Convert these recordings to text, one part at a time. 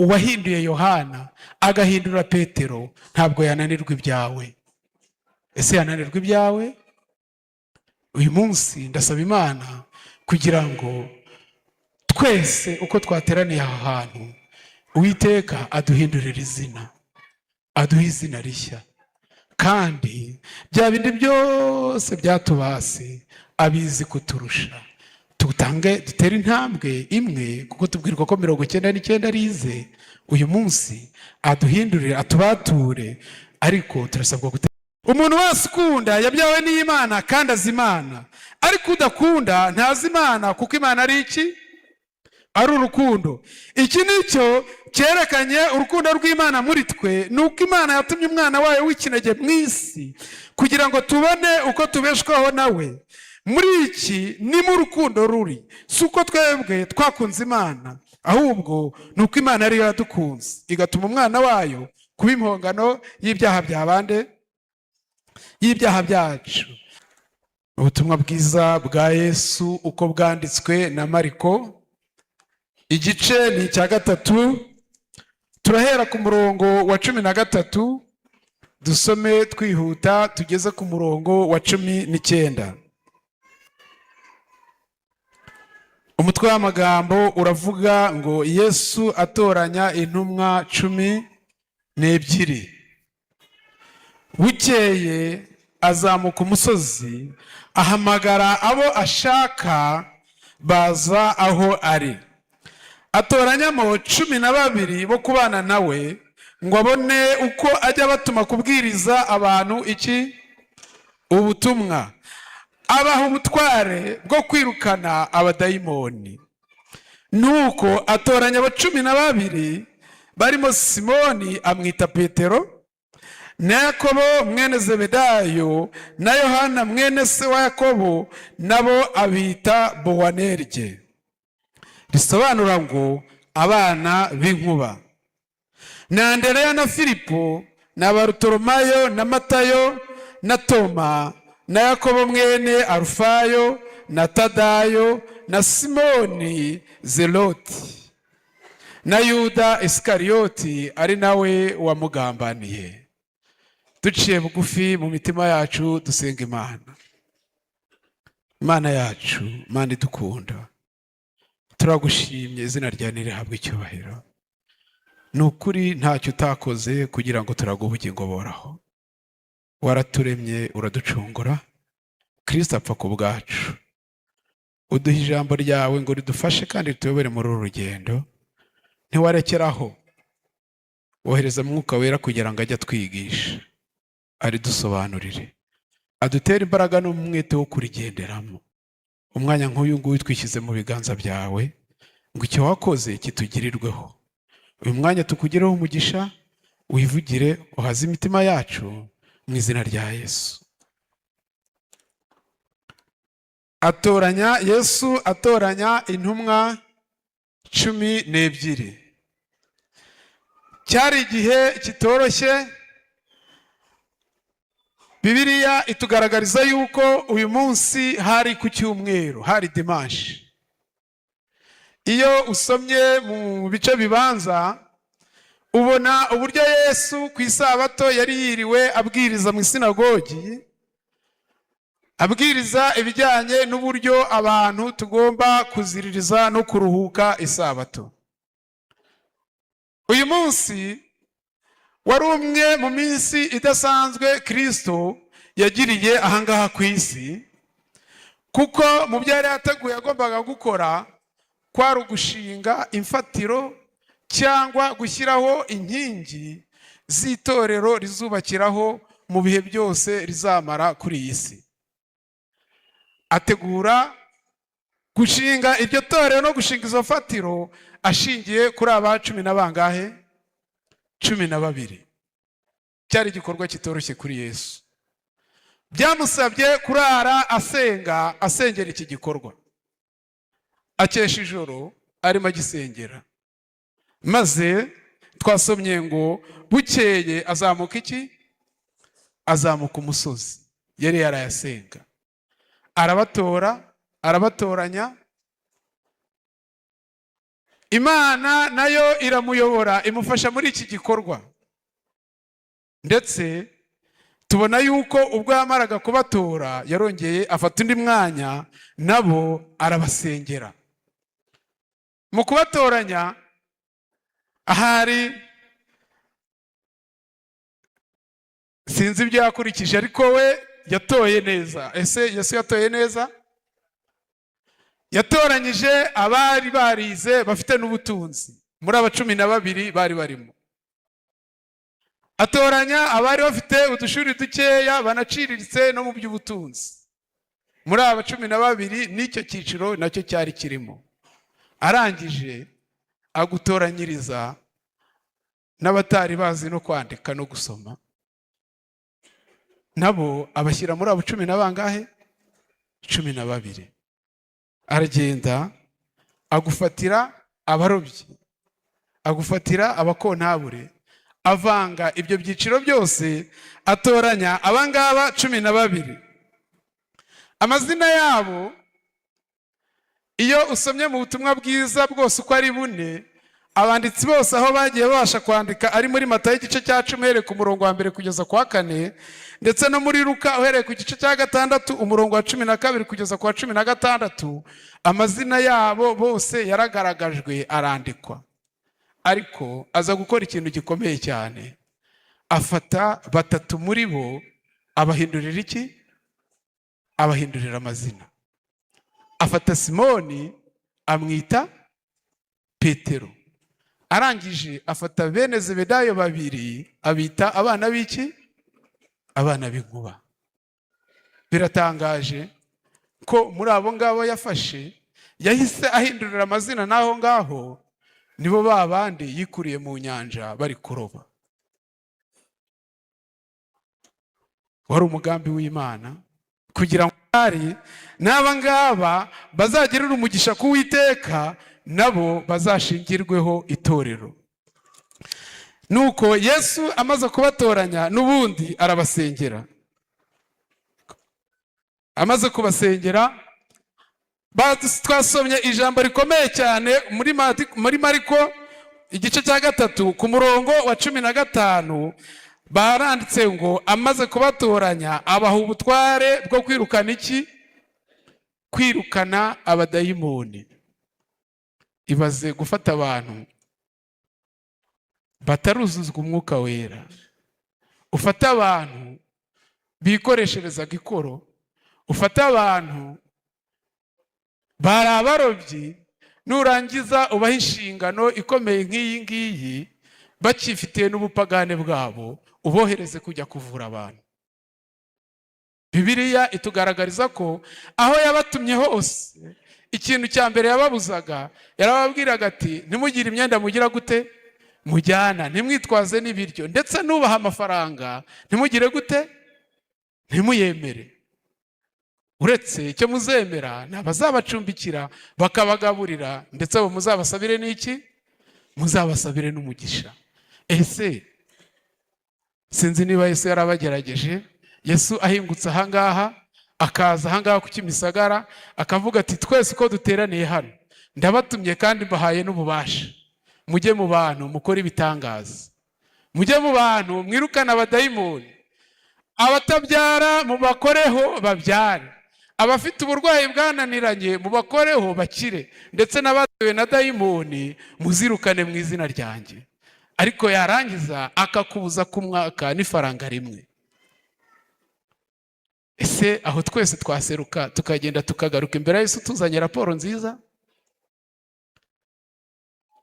uwahinduye Yohana agahindura Petero ntabwo yananirwa ibyawe. Ese yananirwa ibyawe? Uyu munsi ndasaba Imana kugira ngo twese uko twateraniye aha hantu Uwiteka aduhindurire izina, aduhe izina rishya, kandi bya bindi byose byatubase abizi kuturusha. Dutere intambwe imwe, kuko tubwirwa ko 99 arize. Uyu munsi aduhindurire, atubature, ariko turasabwa gutera. Umuntu wese ukunda yabyawe n'Imana kandi azi Imana, ariko udakunda ntazi Imana, kuko Imana ari iki? Ari urukundo. Iki nicyo cyerekanye urukundo rw'Imana muri twe, nuko Imana yatumye umwana wayo w'ikinege mu isi kugira ngo tubone uko tubeshwaho nawe. Muri iki ni mu rukundo ruri, si uko twebwe twakunze Imana, ahubwo nuko Imana ariyo yadukunze igatuma umwana wayo kuba impongano y'ibyaha by'abande, y'ibyaha byacu. Ubutumwa bwiza bwa Yesu uko bwanditswe na Mariko, igice ni icya 3, turahera ku murongo wa 13 dusome twihuta tugeze ku murongo wa 19. Umutwe w'amagambo uravuga ngo Yesu atoranya intumwa 12. Bukeye azamuka umusozi, ahamagara abo ashaka baza aho ari. Atoranyamo 12 bo kubana nawe, ngo abone uko ajya batuma kubwiriza abantu iki? Ubutumwa. Abaha ubutware bwo kwirukana abadayimoni. Nuko atoranya abo 12 barimo Simoni amwita Petero, na Yakobo mwene Zebedayo, na Yohana mwene se wa Yakobo, nabo abita Bowanerge, risobanura ngo abana b'inkuba, na Andereya na Filipo, na Barutolomayo na Matayo na Toma, na Yakobo mwene Arufayo, na Tadayo, na Simoni Zeloti, na Yuda Isikarioti ari nawe wamugambaniye. Duciye bugufi mu mitima yacu dusenga Imana. Imana yacu, Imana idukunda, turagushimye, izina ryawe nirihabwe icyubahiro. Nukuri ntacyo utakoze kugira ngo turaguhe ubugingo buhoraho. Waraturemye, uraducungura, Kristo apfa ku bwacu. Uduha ijambo ryawe ngo ridufashe kandi rituyobore muri uru rugendo. Ntiwarekeraho, wohereza Mwuka Wera kugira ngo ajye atwigisha, aridusobanurire, adutere imbaraga n'umwete wo kurigenderamo. Umwanya nk'uyu nguyu twishyize mu biganza byawe, ngo icyo wakoze kitugirirweho. Uyu mwanya tukugireho umugisha, wivugire, uhaze imitima yacu mu izina rya Yesu. Yesu atoranya intumwa 12. Cyari igihe kitoroshye. Bibiliya itugaragariza yuko uyu munsi hari ku cyumweru, hari dimanche. Iyo usomye mu bice bibanza, ubona uburyo Yesu ku isabato yari yiriwe abwiriza mu isinagogi, abwiriza ibijyanye n'uburyo abantu tugomba kuziririza no kuruhuka isabato. Uyu munsi wari umwe mu minsi idasanzwe Kristo yagiriye ahangaha ku isi, kuko mu byo yari yateguye agombaga gukora kwari ugushinga imfatiro cyangwa gushyiraho inkingi z'itorero rizubakiraho mu bihe byose rizamara kuri iyi si. Ategura gushinga iryo torero no gushinga izo fatiro ashingiye kuri aba 10 na bangahe? 12. Cyari igikorwa kitoroshye kuri Yesu. Byamusabye kurara asengera iki gikorwa. Akesha ijoro arimo agisengera. Maze twasomye ngo bukeye azamuka iki? Azamuka umusozi. Yari yarayasenga. Arabatoranya, Imana nayo iramuyobora, imufasha muri iki gikorwa. Ndetse tubona yuko ubwo yamaraga kubatora yarongeye afata undi mwanya nabo arabasengera. Mu kubatoranya ahari sinzi ibyo yakurikije, ariko we yatoye neza. Ese Yesu yatoye neza? Yatoranyije abari barize bafite n'ubutunzi muri aba 12 bari barimo. Atoranya abari bafite udushuri dukeya banaciriritse no mu by'ubutunzi. Muri aba 12 n'icyo cyiciro nacyo cyari kirimo. Arangije agutoranyiriza n'abatari bazi no kwandika no gusoma, nabo abashyira muri abo 10 na bangahe? 12. Aragenda agufatira abarobyi, agufatira abakontabure, avanga ibyo byiciro byose, atoranya abangaba 12. Amazina yabo iyo usomye mu butumwa bwiza bwose uko ari 4, abanditsi bose aho bagiye babasha kwandika ari muri Matayo igice cya 10 uhereye ku murongo wa 1 kugeza ku wa 4, ndetse no muri Luka uhereye ku gice cya 6 umurongo wa 12 kugeza ku wa 16, amazina yabo bose yaragaragajwe arandikwa. Ariko aza gukora ikintu gikomeye cyane, afata 3 muri bo abahindurira iki? Abahindurira amazina. Afata Simoni amwita Petero. Arangije afata bene Zebedayo 2 abita abana b'iki? Abana b'inkuba. Biratangaje ko muri abo ngabo yafashe yahise ahindurira amazina, naho ngaho nibo babandi yikuriye mu nyanja bari kuroba. Wari umugambi w'Imana kugira ngo ari n'aba ngaba bazagirira umugisha ku Uwiteka, nabo bazashingirweho itorero. Nuko Yesu amaze kubatoranya n'ubundi arabasengera. Amaze kubasengera, twasomye ijambo rikomeye cyane muri Mariko igice cya 3 ku murongo wa 15. Baranditse ngo amaze kubatoranya abaha ubutware bwo kwirukana iki? Kwirukana abadayimoni. Ibaze gufata abantu bataruzuzwa umwuka wera, ufata abantu bikoreshereza gikoro, ufata abantu bari abarobyi, nurangiza ubaha inshingano ikomeye nk'iyi ngiyi, bakifitiye n'ubupagane bwabo, ubohereze kujya kuvura abantu. Bibiliya itugaragariza ko aho yabatumye hose ikintu cya mbere yababuzaga, yarababwiraga ati ntimugire imyenda mugira gute? Mujyana, ntimwitwaze n'ibiryo, ndetse nubaha amafaranga ntimugire gute? Ntimuyemere. Uretse icyo muzemera n'abazabacumbikira bakabagaburira, ndetse abo muzabasabire n'iki? Muzabasabire n'umugisha. Ese sinzi niba Yesu yarabagerageje. Yesu ahingutse ahangaha, akaza ahangaha ku Kimisagara, akavuga ati twese uko duteraniye hano ndabatumye kandi mbahaye n'ububasha, mujye mu bantu mukora ibitangaza, mujye mu bantu mwirukana abadayimoni, abatabyara mubakoreho babyare, abafite uburwayi bwananiranye mubakoreho bakire, ndetse n'abatewe na dayimoni muzirukane mu izina ryanjye. Ariko yarangiza akakubuza kumwaka n'ifaranga rimwe. Ese aho twese twaseruka tukagenda tukagaruka imbere ya Yesu tuzanye raporo nziza?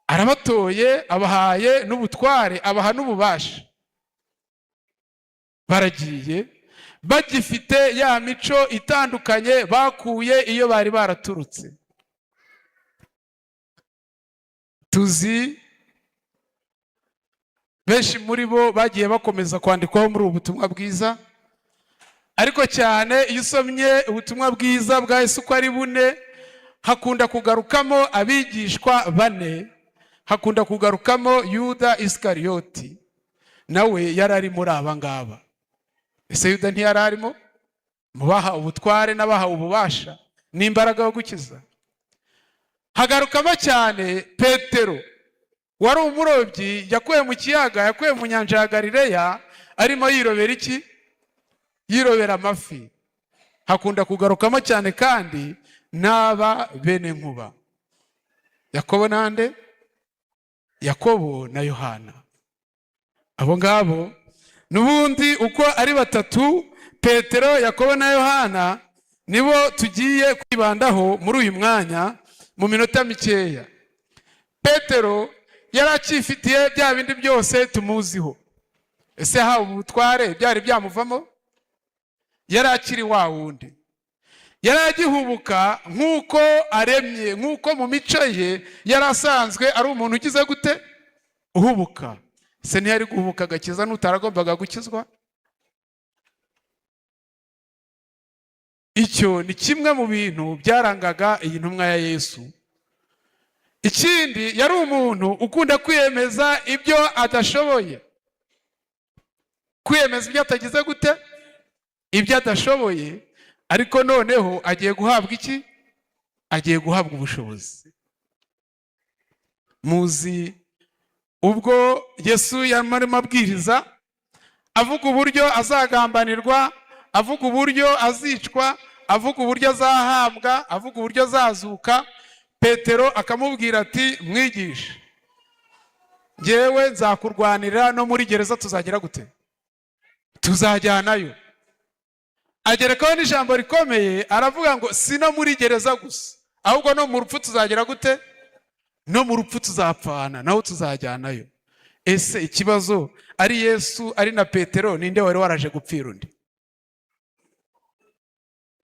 Arabatoye, abahaye n'ubutware, abaha n'ububasha. Baragiye bagifite ya mico itandukanye bakuye iyo bari baraturutse. Tuzi benshi muri bo bagiye bakomeza kwandikwaho muri ubu butumwa bwiza, ariko cyane iyo usomye ubutumwa bwiza bwa Yesu ko ari 4, hakunda kugarukamo abigishwa 4, hakunda kugarukamo Yuda Iskariyoti, nawe yarari muri aba ngaba. Ese Yuda ntiyararimo? Mubaha ubutware n'abaha ububasha n'imbaraga yo gukiza. hagarukamo cyane Petero wari umurobyi, yakuye mu kiyaga, yakuye mu nyanja ya Galileya, arimo yirobera iki? Yirobera amafi. Hakunda kugarukamo cyane kandi n'aba bene nkuba, Yakobo nande? Yakobo na Yohana. Abo ngabo n'ubundi uko ari batatu, Petero, Yakobo na Yohana, nibo tugiye kwibandaho muri uyu mwanya mu minota mikeya. Petero yari akifitiye bya bindi byose tumuziho. Ese hawe ubutware byari byamuvamo? Yari akiri wa wundi, yari agihubuka nk'uko aremye, nk'uko mu mico ye yari asanzwe ari umuntu ugize gute? Uhubuka. Se ntiyari guhubuka agakiza n'utaragombaga gukizwa? Icyo ni kimwe mu bintu byarangaga iyi ntumwa ya Yesu. Ikindi, yari umuntu ukunda kwiyemeza ibyo adashoboye. Kwiyemeza ibyo atagize gute? Ibyo adashoboye. Ariko noneho agiye guhabwa iki? Agiye guhabwa ubushobozi. Muzi ubwo Yesu yarimo abwiriza, avuga uburyo azagambanirwa, avuga uburyo azicwa, avuga uburyo azahambwa, avuga uburyo azazuka, Petero akamubwira ati, mwigisha, njyewe nzakurwanira, no muri gereza tuzagira gute? Tuzajyanayo. Agerekaho n'ijambo rikomeye, aravuga ngo si no muri gereza gusa, ahubwo no mu rupfu tuzagira gute? No mu rupfu tuzapfana, naho tuzajyanayo. Ese ikibazo, ari Yesu ari na Petero, ninde wari waraje gupfira undi?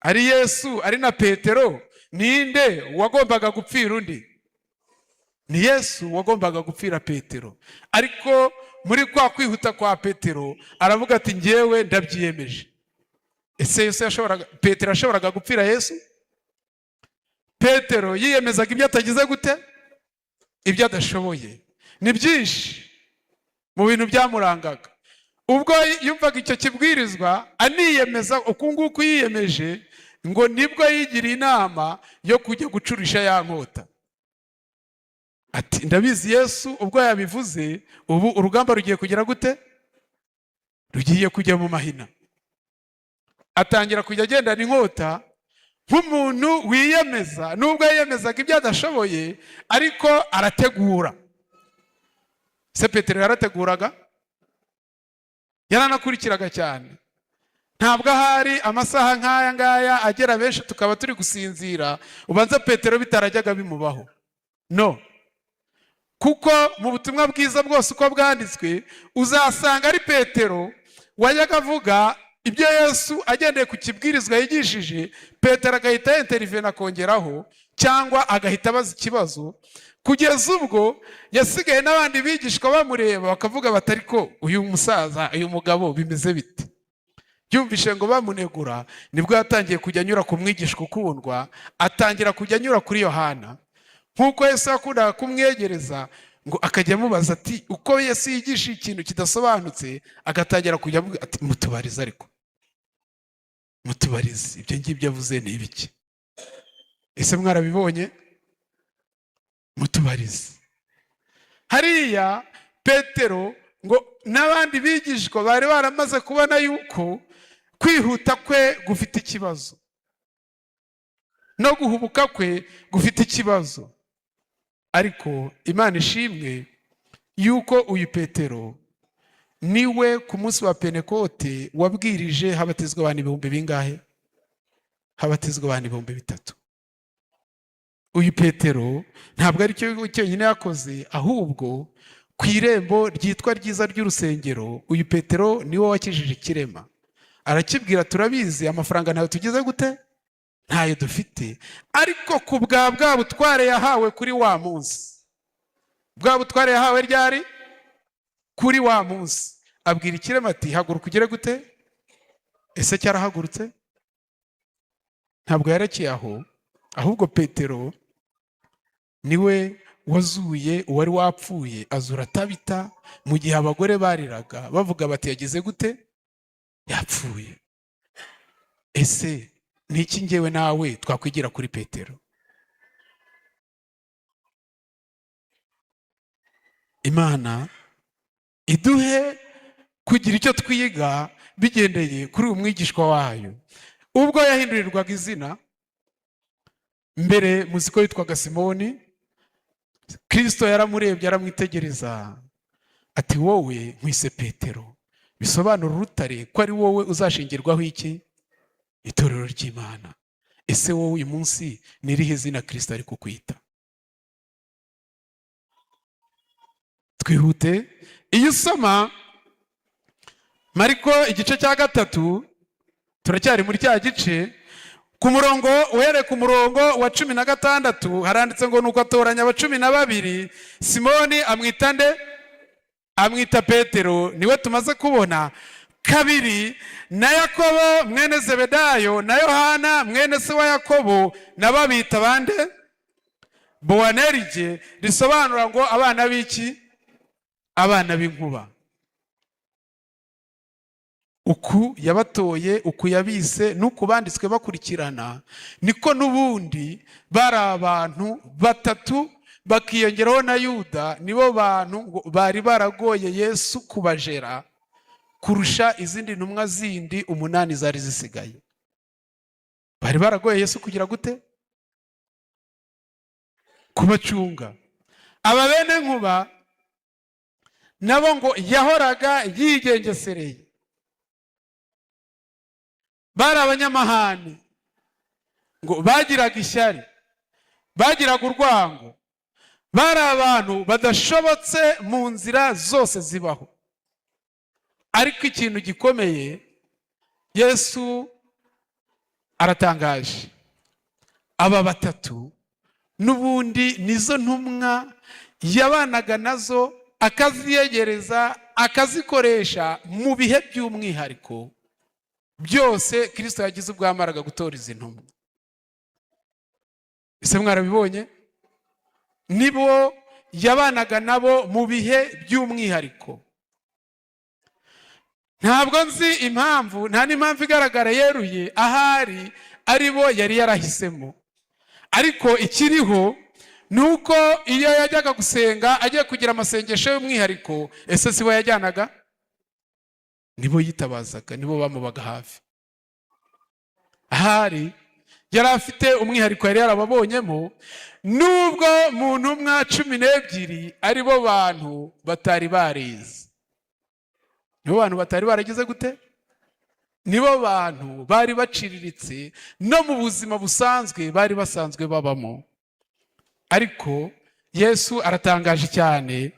Ari Yesu ari na Petero, ninde wagombaga gupfira undi? Ni Yesu wagombaga gupfira Petero. Ariko muri kwa kwihuta kwa Petero aravuga ati, njyewe ndabyiyemeje. Ese Petero yashoboraga gupfira Yesu? Petero yiyemezaga ibyo atagize gute? Ibyo adashoboye. Ni byinshi mu bintu byamurangaga. Ubwo yumvaga icyo kibwirizwa, aniyemeza uku nguku yiyemeje, ngo nibwo yigiriye inama yo kujya gucurisha ya nkota. Ati, ndabizi Yesu ubwo yabivuze, ubu urugamba rugiye kugira gute? Rugiye kujya mu mahina. Atangira kujya agendana inkota nk'umuntu wiyemeza, nubwo yiyemezaga ibyo adashoboye, ariko arategura. Se Petero yarateguraga? Yaranakurikiraga cyane. Ntabwo ahari amasaha nk'aya ngaya agera benshi tukaba turi gusinzira, ubanza Petero bitarajyaga bimubaho. No. Kuko mu butumwa bwiza bwose uko bwanditswe, uzasanga ari Petero wajyaga avuga ibyo Yesu agendeye ku kibwirizwa yigishije, Petero agahita intervene akongeraho, cyangwa agahita abaza ikibazo, kugeza ubwo yasigaye n'abandi bigishwa bamureba bakavuga bati, ariko uyu musaza, uyu mugabo bimeze bite? Yumvishe ngo bamunegura, nibwo yatangiye kujya anyura ku mwigishwa ukundwa, atangira kujya anyura kuri Yohana. Nk'uko Yesu yakundaga kumwegereza, ngo akajya amubaza ati, uko Yesu yigisha ikintu kidasobanutse, agatangira kujya avuga ati, mutubarize, ariko mutubarize, ibyo ngibyo avuze ni ibiki? Ese mwarabibonye? Mutubarize. Hariya Petero ngo n'abandi bigishwa bari baramaze kubona yuko kwihuta kwe gufite ikibazo, no guhubuka kwe gufite ikibazo. Ariko Imana ishimwe yuko uyu Petero niwe ku munsi wa Pentekote wabwirije, habatizwa abantu ibihumbi bingahe? Habatizwa abantu 3,000. Uyu Petero ntabwo ari cyo cyonyine yakoze, ahubwo ku irembo ryitwa ryiza ry'urusengero, uyu Petero niwe wakijije ikirema. Arakibwira, turabizi amafaranga ntayo tugize gute? Ntayo dufite, ariko ku bwa butware yahawe kuri wa munsi. Bwa butware yahawe ryari? Kuri wa munsi. Abwira ikirema ati, haguruka ugere gute? Ese cyarahagurutse? Ntabwo yarakiye aho, ahubwo Petero niwe wazuye uwari wapfuye, azura Tabita, mu gihe abagore bariraga bavuga bati, yagize gute? Yapfuye. Ese niki njyewe nawe twakwigira kuri Petero? Imana iduhe kugira icyo twiga bigendeye kuri uyu mwigishwa wayo. Ubwo yahindurirwaga izina, mbere muzi ko yitwaga Simoni, Kristo yaramurebye aramwitegereza ati wowe nkwise Petero, bisobanura urutare ko ari wowe uzashingirwaho iki? Itorero ry'Imana. Ese wowe uyu munsi ni irihe zina Kristo ari kukwita? Twihute. Iyo usoma Mariko igice cya 3, turacyari muri cya gice, ku murongo uhereye ku murongo wa 16 haranditse ngo nuko atoranya aba 12, Simoni amwita nde? Amwita Petero, niwe tumaze kubona. Kabiri, na Yakobo mwene Zebedayo na Yohana mwene se wa Yakobo, nababita bande? Boanerige, risobanura ngo abana b'iki? Abana b'inkuba. Uku yabatoye, uku yabise, nuko banditswe bakurikirana, niko n'ubundi bari abantu batatu bakiyongeraho na Yuda, nibo bantu bari baragoye Yesu kubajera kurusha izindi ntumwa zindi 8 zari zisigaye. Bari baragoye Yesu kugira gute? Kubacunga. Aba bene nkuba nabo ngo yahoraga yigengesereye, bari abanyamahane, ngo bagiraga ishyari, bagiraga urwango, bari abantu badashobotse mu nzira zose zibaho. Ariko ikintu gikomeye, Yesu aratangaje. Aba batatu n'ubundi nizo ntumwa yabanaga nazo, akaziyegereza, akazikoresha mu bihe by'umwihariko byose Kristo yagize ubwo yamaraga gutora izi ntumwa. Ese mwarabibonye? Nibo yabanaga nabo mu bihe by'umwihariko. Ntabwo nzi impamvu, nta n'impamvu igaragara yeruye ahari ari bo yari yarahisemo. Ariko ikiriho nuko iyo yajyaga gusenga, agiye kugira amasengesho y'umwihariko, ese si bo yajyanaga? Nibo yitabazaga, nibo bamubaga hafi. Ahari yari afite umwihariko yari yarababonyemo, nubwo mu ntumwa 12 ari bo bantu batari barize. Nibo bantu batari baragize gute? Nibo bantu bari baciriritse no mu buzima busanzwe bari basanzwe babamo. Ariko Yesu aratangaje cyane,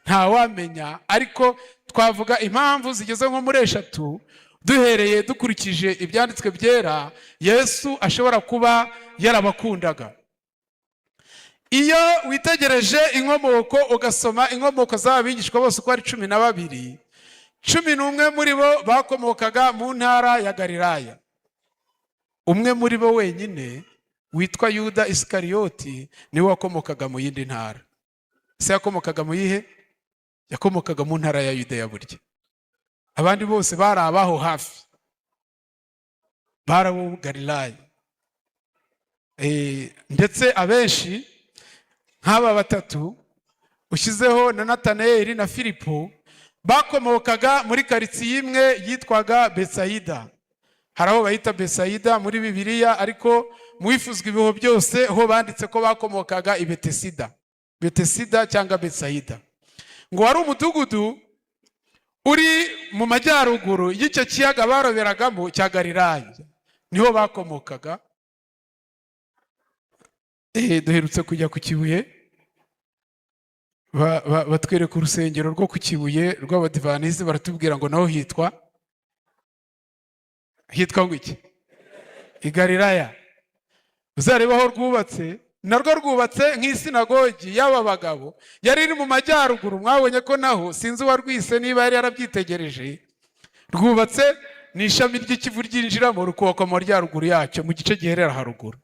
nta wamenya. Ariko twavuga impamvu zigeze nko muri 3, duhereye dukurikije ibyanditswe byera, Yesu ashobora kuba yarabakundaga. Iyo witegereje inkomoko, ugasoma inkomoko z'abigishwa bose uko ari 12, 11 muri bo bakomokaga mu ntara ya Galilaya. Umwe muri bo wenyine witwa Yuda Iskariyoti niwe wakomokaga mu yindi ntara. Se yakomokaga mu yihe? Yakomokaga mu ntara ya Yudeya burya. Abandi bose bari abaho hafi, bari abo Galilaya. Ndetse abenshi nk'aba batatu ushyizeho na Natanayeli na Filipo bakomokaga muri karitsiye imwe yitwaga Betsaida. Hari aho bahita Betsaida muri Bibiliya, ariko mu bifuzwa ibiho byose ho banditse ko bakomokaga i Betesida. Betesida cyangwa Betsaida. Ngo wari umudugudu uri mu majyaruguru y'icyo kiyaga baroberagamo cya Galilaya. Niho bakomokaga. Duherutse kujya ku Kibuye, batwereka urusengero rwo ku Kibuye rw'Abadivanisi, baratubwira ngo naho hitwa ngo iki? I Galilaya. Uzareba aho rwubatse, narwo rwubatse nk'isinagogi y'aba bagabo, yari iri mu majyaruguru. Mwabonye ko naho sinzi warwise niba yari yarabyitegereje. Rwubatse ni ishami ry'ikivu ryinjiramo rukubakwa mu majyaruguru yacyo, mu gice giherera haruguru.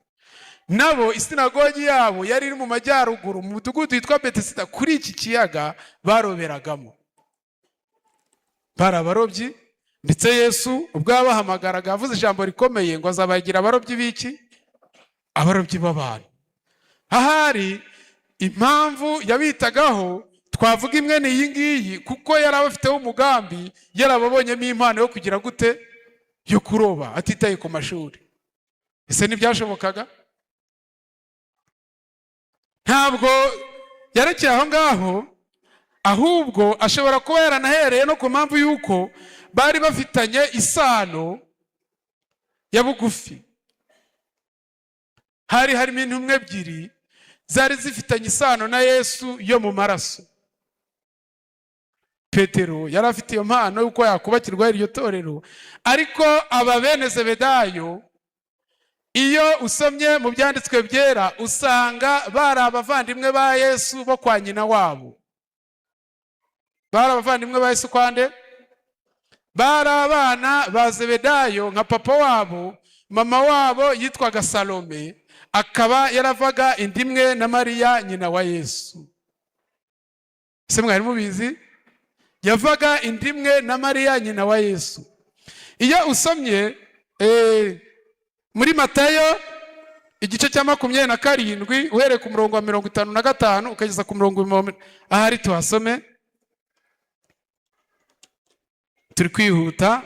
Nabo isinagogi yabo yari iri mu majyaruguru mu mudugudu witwa Betesida, kuri iki kiyaga baroberagamo. Bari abarobyi, ndetse Yesu ubwo yabahamagaraga yavuze ijambo rikomeye ngo azabagira abarobyi b'iki? Abarobyi b'abantu. Ahari impamvu yabitagaho twavuga imwe ni iyi ngiyi, kuko yari abafiteho umugambi, yarababonyemo impano yo kugira gute, yo kuroba atitaye ku mashuri. Ese ntibyashobokaga? Ntabwo yarekeye aho ngaho, ahubwo ashobora kuba yaranahereye no ku mpamvu y'uko bari bafitanye isano ya bugufi. Harimo intumwa ebyiri zari zifitanye isano na Yesu yo mu maraso. Petero yari afite iyo mpano y'uko yakubakirwa iryo torero, ariko aba bene Zebedayo, iyo usomye mu byanditswe byera, usanga bari abavandimwe ba Yesu bo kwa nyina wabo. Bari abavandimwe ba Yesu kwande? Bari abana ba Zebedayo nka papa wabo. Mama wabo yitwaga Salome, akaba yaravaga indimwe na Mariya nyina wa Yesu. Se mwari mubizi? Yavaga indimwe na Mariya nyina wa Yesu. Iyo usomye muri Matayo igice cya 27 uhereye ku murongo wa 55 ukageza ku murongo ahari tuhasome, turi kwihuta.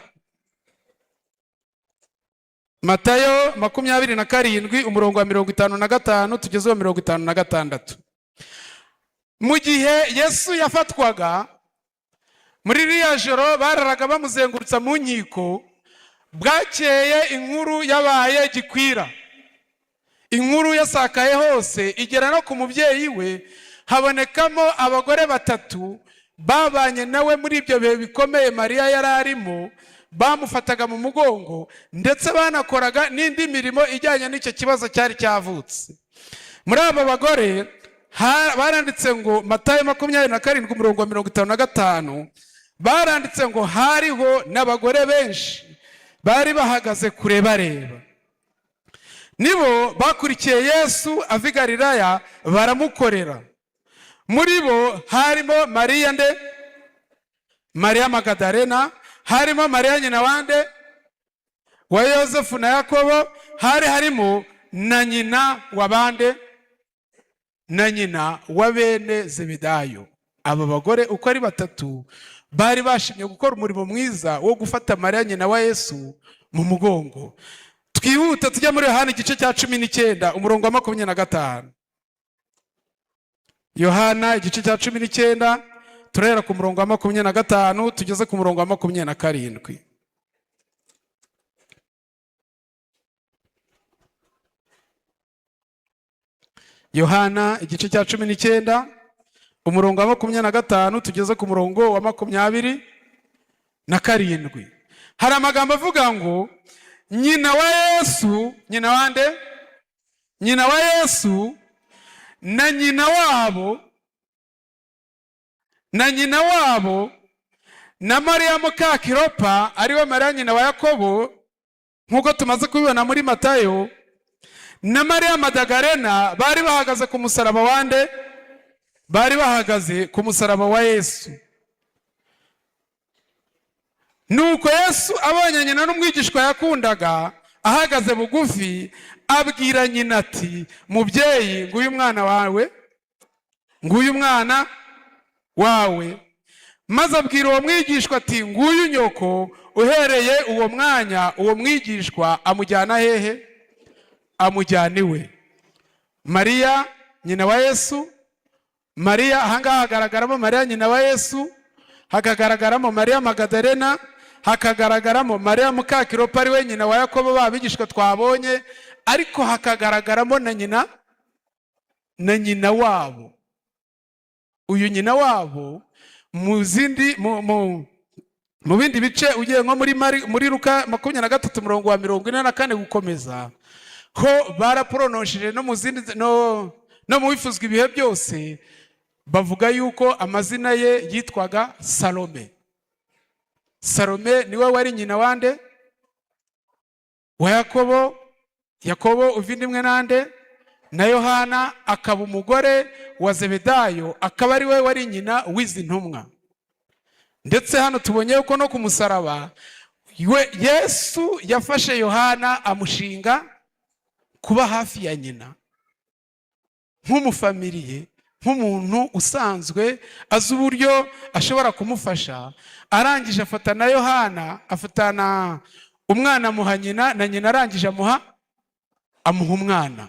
Matayo 27 umurongo wa 55 tugeze wa 56. Mu gihe Yesu yafatwaga, muri ririya joro bararaga bamuzengurutsa mu nkiko, bwakeye inkuru yabaye gikwira. Inkuru yasakaye hose igera no ku mubyeyi we, habonekamo abagore 3 babanye nawe muri ibyo bihe bikomeye Mariya yari arimo, bamufataga mu mugongo ndetse banakoraga n'indi mirimo ijyanye n'icyo kibazo cyari cyavutse. Muri abo bagore baranditse ngo, Matayo 27 umurongo wa 55, baranditse ngo hariho n'abagore benshi bari bahagaze kure bareba. Nibo bakurikiye Yesu ava i Galilaya baramukorera. Muri bo harimo Mariya nde? Mariya Magadalena, harimo Mariya nyina wande wa Yosefu na Yakobo, harimo na nyina wa bande? Na nyina wa bene Zebedayo. Aba bagore uko ari 3 bari bashimye gukora umurimo mwiza wo gufata Mariya nyina wa Yesu mu mugongo. Twihuta tujya muri Yohana igice cya 19 umurongo wa 25. Yohana igice cya 19 turahera ku murongo wa 25 tugeze ku murongo wa 27. Yohana igice cya 19 umurongo wa 25 tugeze ku murongo wa 27. Hari amagambo avuga ngo, nyina wa Yesu, nyina wande? Nyina wa Yesu na nyina wabo na Mariya muka Kilopa, ariwe Mariya nyina wa Yakobo nkuko tumaze kubibona muri Matayo, na Mariya Magadalena bari bahagaze ku musaraba wande? Bari bahagaze ku musaraba wa Yesu. Nuko Yesu abonye nyina n'umwigishwa yakundaga ahagaze bugufi, abwira nyina ati, mubyeyi, nguyu mwana wawe, nguyu mwana wawe. Maze abwira uwo mwigishwa ati, nguyu nyoko. Uhereye uwo mwanya uwo mwigishwa amujyana hehe? Amujyana iwe. Mariya nyina wa Yesu, Mariya ahangaha hagaragaramo Mariya nyina wa Yesu, hakagaragaramo Mariya Magadalena, hakagaragaramo Mariya muka Kilopa ariwe nyina wa Yakobo babigishwa twabonye, ariko hakagaragaramo na nyina wabo. Uyu nyina wabo mu bindi bice ugiye nko muri Luka 23 umurongo wa 44 gukomeza, ho barapronoshije no mu zindi no mu bifuzwa ibihe byose bavuga yuko amazina ye yitwaga Salome. Salome niwe wari nyina wande? Wa Yakobo. Yakobo uvindimwe nande? Na Yohana, akaba umugore wa Zebedayo, akaba ari we wari nyina w'izi ntumwa. Ndetse hano tubonye yuko no ku musaraba Yesu yafashe Yohana amushinga kuba hafi ya nyina, nk'umufamiliye, nk'umuntu usanzwe azi uburyo ashobora kumufasha. Arangije afata na Yohana, afatana umwana amuha nyina, na nyina arangije amuha umwana.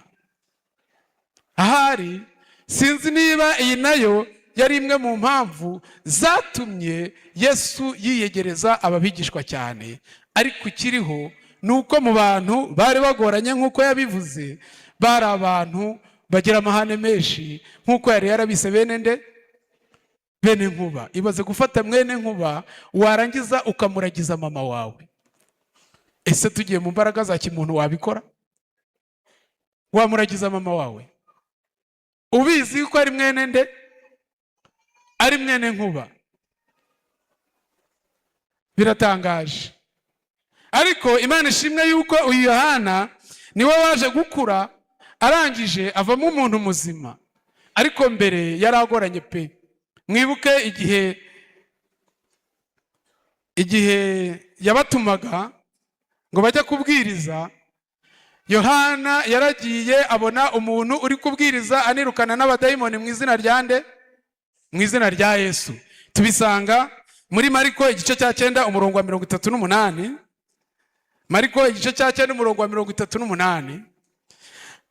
Ahari sinzi niba iyi nayo yari imwe mu mpamvu zatumye Yesu yiyegereza ababigishwa cyane. Ariko ikiriho ni uko mu bantu bari bagoranye nk'uko yabivuze, bari abantu bagira amahane menshi, nk'uko yari yarabise bene nde? Bene Nkuba. Ibaze gufata mwene Nkuba warangiza ukamuragiza mama wawe. Ese tugiye mu mbaraga za kimuntu wabikora? Wamuragiza mama wawe ubizi ko ari mwene nde? Ari mwene Nkuba. Biratangaje. Ariko Imana ishimwe yuko uyu Yohana niwe waje gukura, arangije avamo umuntu muzima. Ariko mbere yaragoranye pe. Mwibuke igihe yabatumaga ngo bajya kubwiriza, Yohana yaragiye abona umuntu uri kubwiriza anirukana n'abadayimoni mu izina rya nde? Mu izina rya Yesu. Tubisanga muri Mariko igice cya 9 umurongo wa 38. Mariko igice cya 9 umurongo wa 38.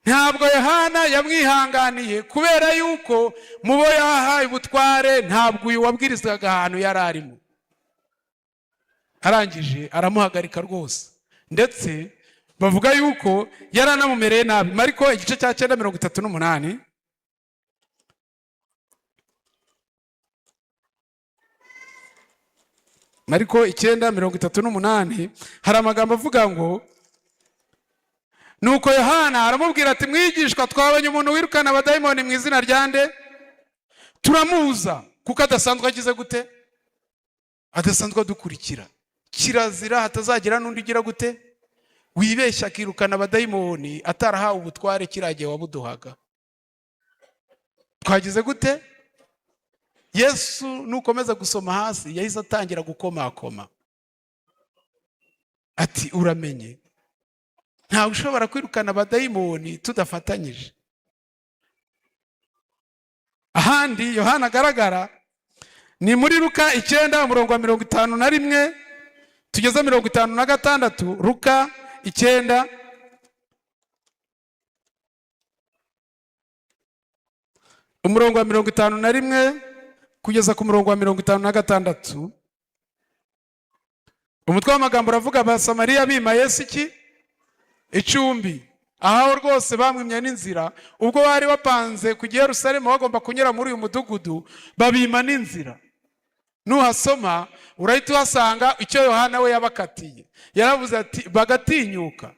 Ntabwo Yohana yamwihanganiye kubera yuko mubo yahaye ubutware ntabwo uyu wabwirizaga ahantu yari arimo. Arangije aramuhagarika rwose, ndetse bavuga yuko yaranamumereye nabi. Mariko igice cya 9:38. Mariko 9:38 hari amagambo avuga ngo, nuko Yohana aramubwira ati mwigishwa, twabonye umuntu wirukana abadayimoni mu izina rya nde? Turamuza kuko adasanzwe agize gute? Adasanzwe dukurikira. Kirazira hatazagira n'undi ugira gute? Wibeshya akirukana abadayimoni atarahawe ubutware kiragiye wabuduhaga. Twagize gute? Yesu nukomeza gusoma hasi yahise atangira gukomakoma ati uramenye ntawe ushobora kwirukana abadayimoni tudafatanyije. Ahandi Yohana agaragara ni muri Luka 9 umurongo wa 51 tugeze 56. Luka 9 umurongo wa 51 kugeza ku murongo wa 56. Umutwe w'amagambo uravuga Abasamariya bima Yesu iki? Icumbi. Aho rwose bamwimye n'inzira, ubwo bari bapanze kujya Yerusalemu bagomba kunyura muri uyu mudugudu, babima n'inzira. Nuhasoma urahita uhasanga icyo Yohana we yabakatiye. Yaravuze ati bagatinyuka.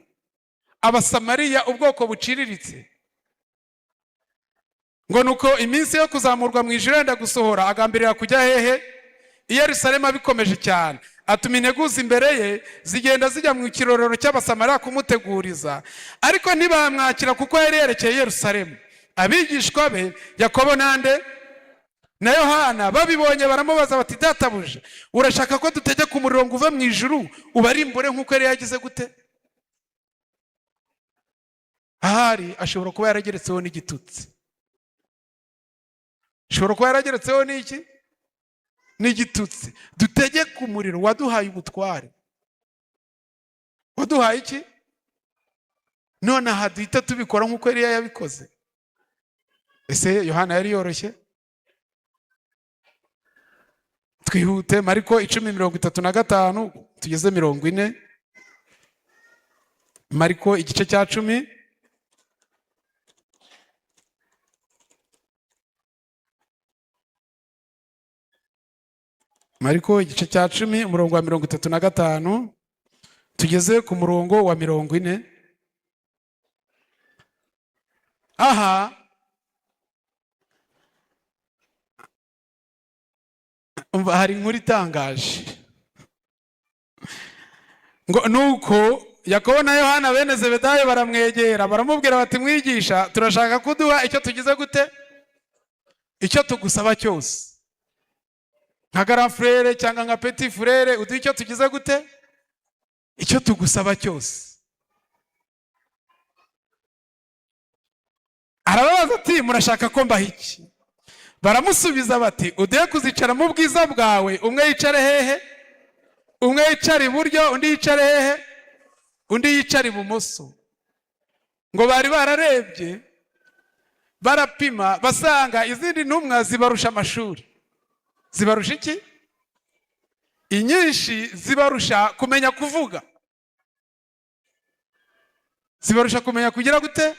Abasamariya ubwoko buciriritse, ngo nuko iminsi yo kuzamurwa mu ijuru yenda gusohora, agambirira kujya hehe? I Yerusalemu abikomeje cyane. Atuma integuza imbere ye zigenda zijya mu kirorero cy'Abasamariya kumuteguriza, ariko ntibamwakira kuko yari yerekeye Yerusalemu. Abigishwa be Yakobo nande na Yohana babibonye baramubaza bati, databuja urashaka ko dutegeka umuriro ngo uve mu ijuru ubarimbure nk'uko yari yagize gute? Ahari ashobora kuba yarageretseho n'igitutsi. Ashobora kuba yarageretseho n'iki? N'igitutsi. Dutegeka umuriro, waduhaye ubutware. Waduhaye iki? None aha duhita tubikora nk'uko Eliya yabikoze. Ese Yohana yari yoroshye? Twihute. Mariko 10:35 tugeze 40. Mariko igice cya 10 Mariko igice cya 10 umurongo wa 35 tugeze ku murongo wa 40. Aha hari inkuru itangaje ngo nuko Yakobo na Yohana bene Zebedayo baramwegera baramubwira bati, mwigisha turashaka kuduha icyo tugize gute? Icyo tugusaba cyose. Nka grand frere cyangwa nka petit frere, uduha icyo tugize gute? Icyo tugusaba cyose. Arababaza ati, murashaka ko mbaha iki? baramusubiza bati ugiye kuzicara mu bwiza bwawe, umwe yicare hehe? Umwe yicare iburyo, undi yicare hehe? Undi yicare ibumoso. Ngo bari bararebye barapima basanga izindi ntumwa zibarusha amashuri. Zibarusha iki? Inyinshi zibarusha kumenya kuvuga, zibarusha kumenya kugira gute?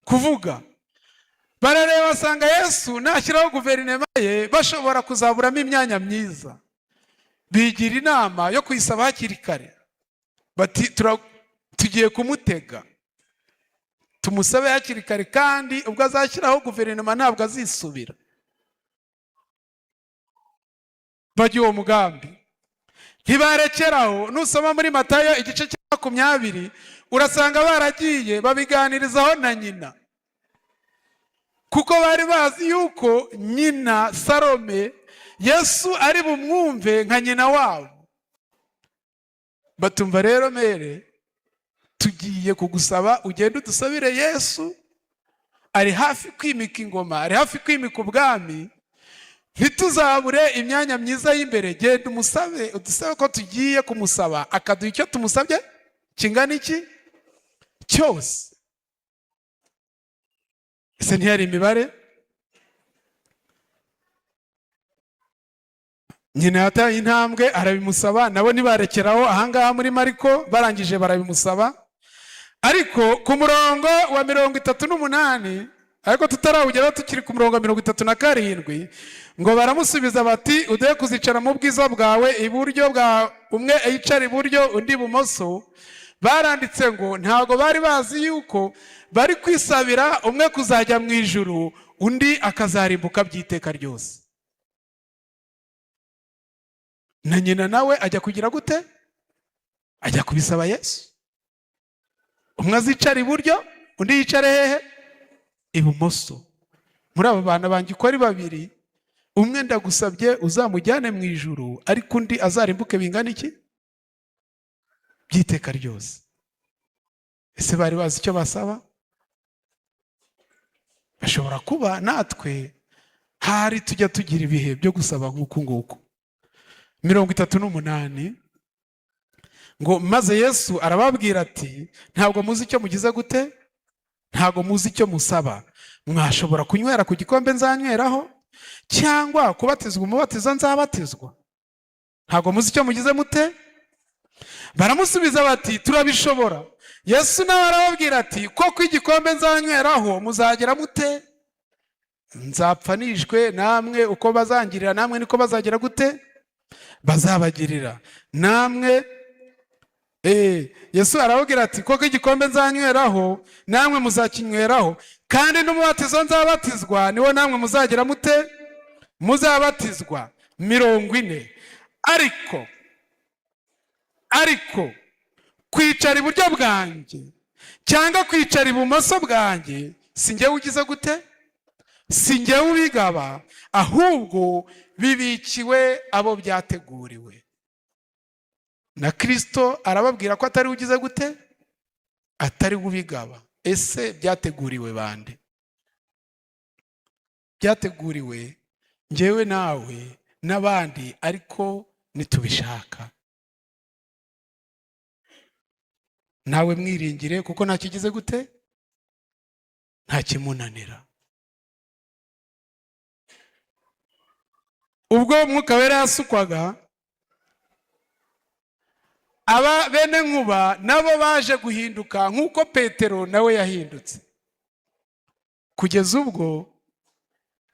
Kuvuga. Barareba basanga Yesu nashyiraho guverinoma ye bashobora kuzaburamo imyanya myiza. Bigira inama yo kuyisaba hakiri kare, bati tugiye kumutega, tumusabe hakiri kare, kandi ubwo azashyiraho guverinoma ntabwo azisubira. Bajya uwo mugambi. Ntibarekeraho. Nusoma muri Matayo igice cya 20 urasanga baragiye babiganirizaho na nyina, kuko bari bazi yuko nyina Salome Yesu ari bumwumve nka nyina wabo. Batumva rero mere, tugiye kugusaba ugende udusabire Yesu, ari hafi kwimika ingoma, ari hafi kwimika ubwami, ntituzabure imyanya myiza y'imbere. Genda umusabe, udusabe ko tugiye kumusaba akaduha icyo tumusabye kingana iki cyose. Ese ntiyari imibare? Nyina yataye intambwe arabimusaba, nabo ntibarekeraho. Ahangaha muri Mariko barangije barabimusaba, ariko ku murongo wa 38, ariko tutarawugeraho, tukiri ku murongo wa 37, ngo baramusubiza bati ugiye kuzicara mu bwiza bwawe iburyo bwa, umwe yicara iburyo undi ibumoso. Baranditse ngo ntago bari bazi yuko bari kwisabira umwe kuzajya mu ijuru, undi akazarimbuka by'iteka ryose. Na nyina nawe ajya kugira gute? Ajya kubisaba Yesu. Umwe azicara iburyo, undi yicare hehe? Ibumoso. Muri abo bana banjye uko ari babiri, umwe ndagusabye uzamujyane mu ijuru, ariko undi azarimbuke bingana iki? By'iteka ryose. Ese bari bazi icyo basaba? Bashobora kuba natwe hari tujya tugira ibihe byo gusaba nk'uku nguku. 38, ngo maze Yesu arababwira ati ntabwo muzi icyo mugize gute? Ntabwo muzi icyo musaba. Mwashobora kunywera ku gikombe nzanyweraho, cyangwa kubatizwa umubatizo nzabatizwa? Ntabwo muzi icyo mugize mute? Baramusubiza bati turabishobora. Yesu nawe arababwira ati koko igikombe nzanyweraho muzagira mute? Nzapfa nishwe, namwe uko bazangirira namwe niko bazagira gute? Bazabagirira namwe. Yesu arababwira ati koko igikombe nzanyweraho namwe muzakinyweraho, kandi n'umubatizo nzabatizwa niwo namwe muzagira mute? Muzabatizwa. 40. Ariko kwicara iburyo bwanjye cyangwa kwicara ibumoso bwanjye si njyewe ugize gute? Si njyewe ubigaba, ahubwo bibikiwe abo byateguriwe. Na Kristo arababwira ko atari ugize gute? Atari ubigaba. Ese byateguriwe bande? Byateguriwe njyewe nawe n'abandi, ariko nitubishaka. Nawe mwiringire kuko nta kigize gute? Nta kimunanira. Ubwo Mwuka Wera yasukwaga, aba bene Nkuba nabo baje guhinduka nk'uko Petero nawe yahindutse, kugeza ubwo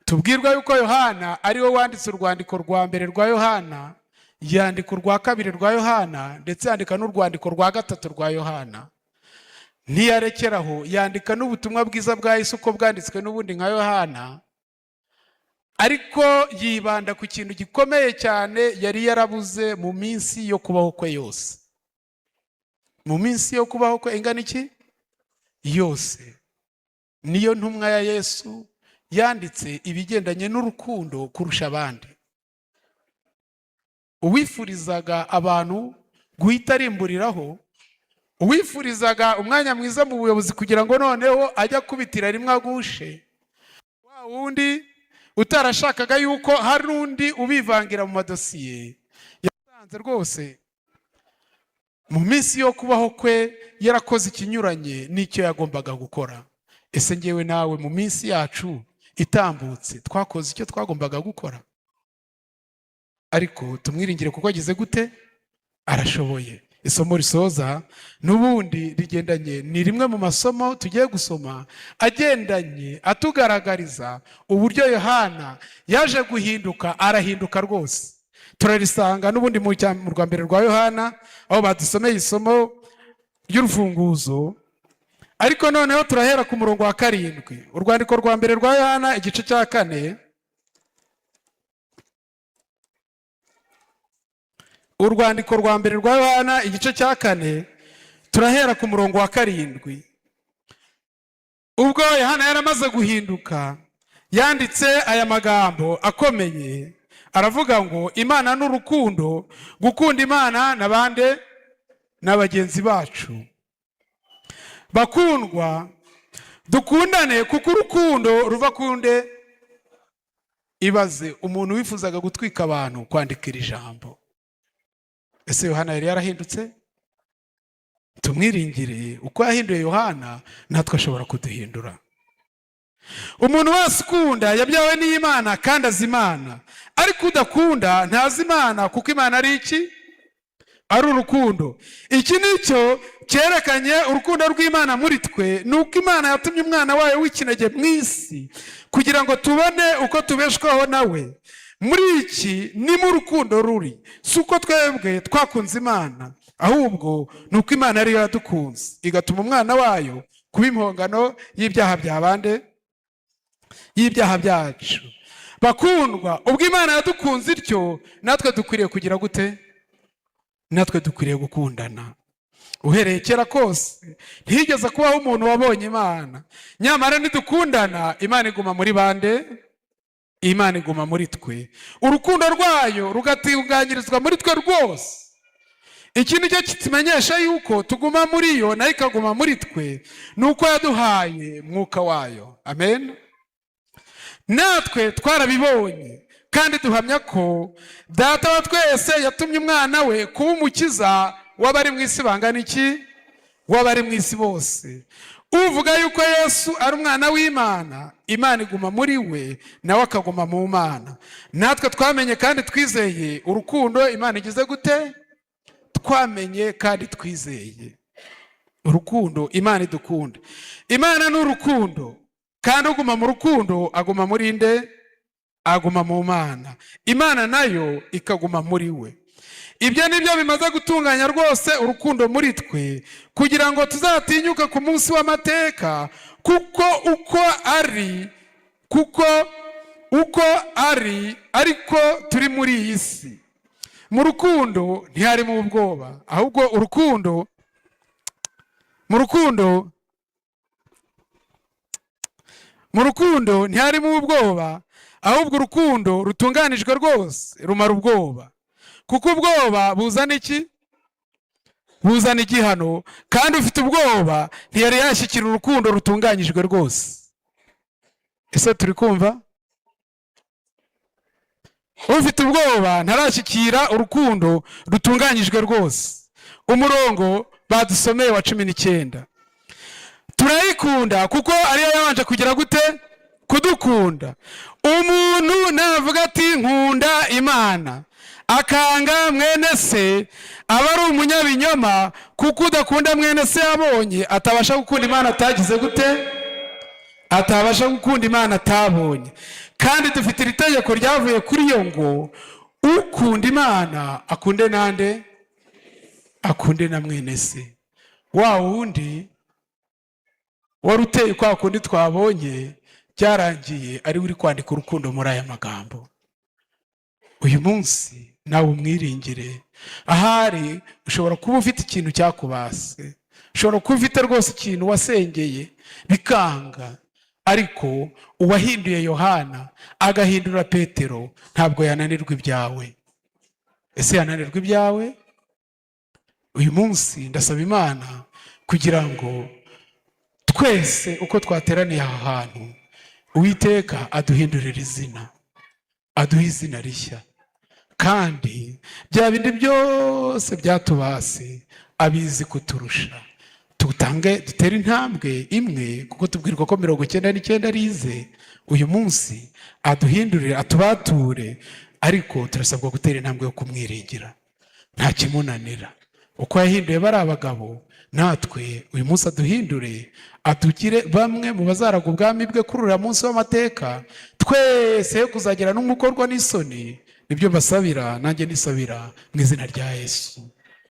tubwirwa yuko Yohana ari we wanditse urwandiko rwa mbere rwa Yohana, yandika urwa kabiri rwa Yohana, ndetse yandika n'urwandiko rwa gatatu rwa Yohana. Ntiyarekeraho, yandika n'ubutumwa bwiza bwa Yesu uko bwanditswe n'ubundi nka Yohana, ariko yibanda ku kintu gikomeye cyane yari yarabuze mu minsi yo kubaho kwe yose. Mu minsi yo kubaho kwe ingana iki? Yose. Niyo ntumwa ya Yesu yanditse ibigendanye n'urukundo kurusha abandi. Uwifurizaga abantu guhita arimburiraho, uwifurizaga umwanya mwiza mu buyobozi kugira ngo noneho ajya kubitira rimwe agushe, wa wundi utarashakaga yuko hari undi ubivangira mu madosiye, yasanze rwose mu minsi yo kubaho kwe yarakoze ikinyuranye n'icyo yagombaga gukora. Ese ngewe nawe mu minsi yacu itambutse twakoze icyo twagombaga gukora? Ariko tumwiringire kuko agize gute? Arashoboye. Isomo risoza n'ubundi rigendanye ni rimwe mu masomo tugiye gusoma agendanye atugaragariza uburyo Yohana yaje guhinduka, arahinduka rwose. Turarisanga n'ubundi mu rwa mbere rwa Yohana aho badusomeye isomo ry'urufunguzo, ariko noneho turahera ku murongo wa 7. Urwandiko rwa mbere rwa Yohana igice cya 4, urwandiko rwa mbere rwa Yohana igice cya 4 turahera ku murongo wa 7. Ubwo Yohana yaramaze guhinduka yanditse aya magambo akomeye, aravuga ngo Imana n'urukundo, gukunda Imana n'abande n'abagenzi bacu. Bakundwa, dukundane kuko urukundo ruva kunde. Ibaze umuntu wifuzaga gutwika abantu kwandikira ijambo. Ese Yohana yari yarahindutse? Tumwiringire uko yahinduye Yohana natwe ashobora kuduhindura. Umuntu wese ukunda yabyawe n'Imana kandi azi Imana, ariko udakunda ntazi Imana kuko Imana ari iki? Ari urukundo. Iki nicyo cyerekanye urukundo rw'Imana muri twe, nuko Imana yatumye umwana wayo w'ikinege mu isi kugira ngo tubone uko tubeshwaho nawe. Muri iki ni mu rukundo ruri, si uko twebwe twakunze Imana, ahubwo nuko Imana ariyo yadukunze igatuma umwana wayo kuba impongano y'ibyaha by'abande, y'ibyaha byacu. Bakundwa, ubwo Imana yadukunze ityo natwe dukwiriye kugira gute? Natwe dukwiriye gukundana. Uhereye kera kose ntigeze kubaho umuntu wabonye Imana, nyamara nidukundana Imana iguma muri bande? Imana iguma muri twe, urukundo rwayo rugatunganyirizwa muri twe rwose. Iki nicyo kitumenyesha yuko tuguma muri yo nayo ikaguma muri twe, nuko yaduhaye mwuka wayo. Amen. Natwe twarabibonye kandi duhamya ko Data wa twese yatumye umwana we kuba umukiza w'abari mu isi bangana iki? W'abari mu isi bose. Uvuga yuko Yesu ari umwana w'Imana, Imana iguma muri we nawe akaguma mu Mana. Natwe twamenye kandi twizeye urukundo Imana igize gute? Twamenye kandi twizeye urukundo Imana idukunda. Imana n'urukundo, kandi uguma mu rukundo aguma muri nde? Aguma mu Mana. Imana nayo ikaguma muri we. Ibyo nibyo bimaze gutunganya rwose urukundo muri twe, kugira ngo tuzatinyuke ku munsi w'amateka, kuko uko ari ariko turi muri iyi si. Mu rukundo ntiharimo ubwoba, ahubwo mu rukundo ntiharimo ubwoba, ahubwo urukundo rutunganijwe rwose rumara ubwoba. Kuko ubwoba buzana iki? Buzana igihano, kandi ufite ubwoba ntiyari yashyikira urukundo rutunganyijwe rwose. Ese turi kumva? Ufite ubwoba ntarashyikira urukundo rutunganyijwe rwose. Umurongo badusomeye wa 19. Turayikunda kuko ariyo yabanje kugira gute? Kudukunda. Umuntu navuga ati nkunda Imana, akanga mwene se, aba ari umunyabinyoma, kuko udakunda mwene se yabonye atabasha gukunda Imana atagize gute? Atabasha gukunda Imana atabonye. Kandi dufite iri tegeko ryavuye kuri yo ngo ukunda Imana akunde nande? Akunde na mwene se. Wa wundi waruteye kwa kundi twabonye byarangiye ari uri kwandika urukundo muri aya magambo. Uyu munsi nawe umwiringire. Ahari ushobora kuba ufite ikintu cyakubase, ushobora kuba ufite rwose ikintu wasengeye bikanga, ariko uwahinduye Yohana agahindura Petero ntabwo yananirwa ibyawe. Ese yananirwa ibyawe? Uyu munsi ndasaba Imana kugira ngo twese uko twateraniye aha hantu Uwiteka aduhindurira izina, aduha izina rishya, kandi bya bindi byose byatubase abizi kuturusha. Dutere intambwe imwe, kuko tubwirwa ko 99 arize. Uyu munsi aduhindurire, atubature, ariko turasabwa gutera intambwe yo kumwiringira, nta kimunanira. Uko yahinduye bari abagabo, natwe uyu munsi aduhindure, atugire bamwe mu bazaraga ubwami bwe kuri uriya munsi w'amateka, twese kuzagera n'umukorwa n'isoni. Nibyo mbasabira, nanjye nisabira mu izina rya Yesu.